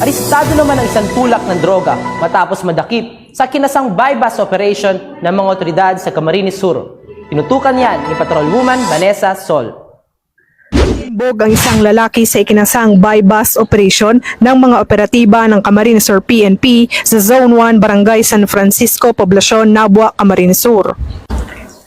Arestado naman ang isang tulak ng droga matapos madakip sa kinasang bypass operation ng mga otoridad sa Camarines Sur. Pinutukan yan ni Patrolwoman Vanessa Sol. Bog ang isang lalaki sa ikinasang bypass operation ng mga operatiba ng Camarines Sur PNP sa Zone 1, Barangay San Francisco, Poblasyon, Nabua, Camarines Sur.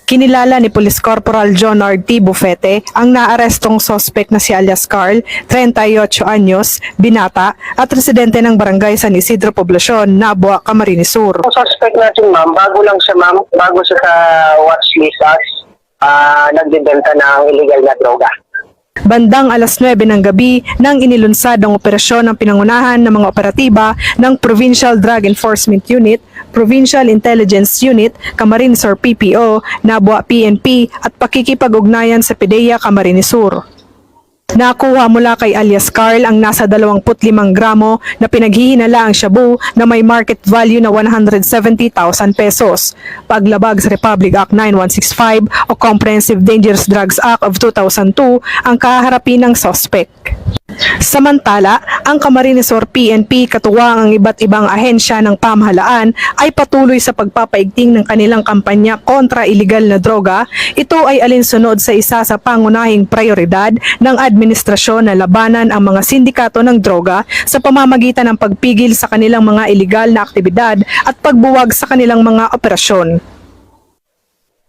Kinilala ni Police Corporal John R.T. Bufete ang naarestong sospek na si alias Carl, 38 anyos, binata at residente ng Barangay San Isidro, Poblasyon, Nabua, Camarines Sur. Ang suspect natin ma'am, bago lang siya ma'am, bago siya sa watchlist as nagbibenta ng illegal na droga. Bandang alas 9 ng gabi nang inilunsad ang operasyon ng pinangunahan ng mga operatiba ng Provincial Drug Enforcement Unit, Provincial Intelligence Unit, Camarines Sur PPO, Nabua PNP at pakikipag-ugnayan sa PDEA Camarines Sur. Nakuha mula kay alias Carl ang nasa 25 gramo na pinaghihinala ang shabu na may market value na 170,000 pesos. Paglabag sa Republic Act 9165 o Comprehensive Dangerous Drugs Act of 2002 ang kaharapin ng sospek. Samantala, ang Camarines Sur PNP katuwang ang iba't ibang ahensya ng pamahalaan ay patuloy sa pagpapaigting ng kanilang kampanya kontra iligal na droga. Ito ay alinsunod sa isa sa pangunahing prioridad ng administrasyon na labanan ang mga sindikato ng droga sa pamamagitan ng pagpigil sa kanilang mga iligal na aktibidad at pagbuwag sa kanilang mga operasyon.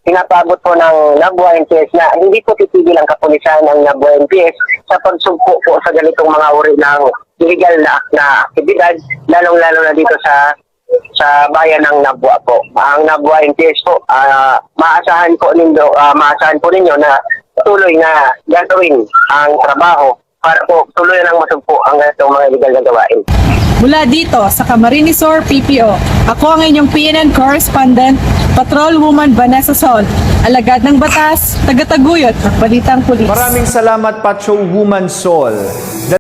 Pinapabot po ng Nabua NPS na hindi po titigil ang kapulisan ng Nabua NPS sa pagsugpo po sa ganitong mga uri ng illegal na aktibidad, lalong-lalo na dito sa bayan ng Nabua po. Ang Nabua NPS po, maasahan po ninyo na tuloy na gagawin ang trabaho para po tuloy nang masugpo ang ganitong mga illegal na gawain. Mula dito sa Camarines Sur PPO, ako ang inyong PNN correspondent, Patrolwoman Vanessa Sol, alagad ng batas, tagataguyod ng balitang pulis. Maraming salamat, Patrolwoman Sol.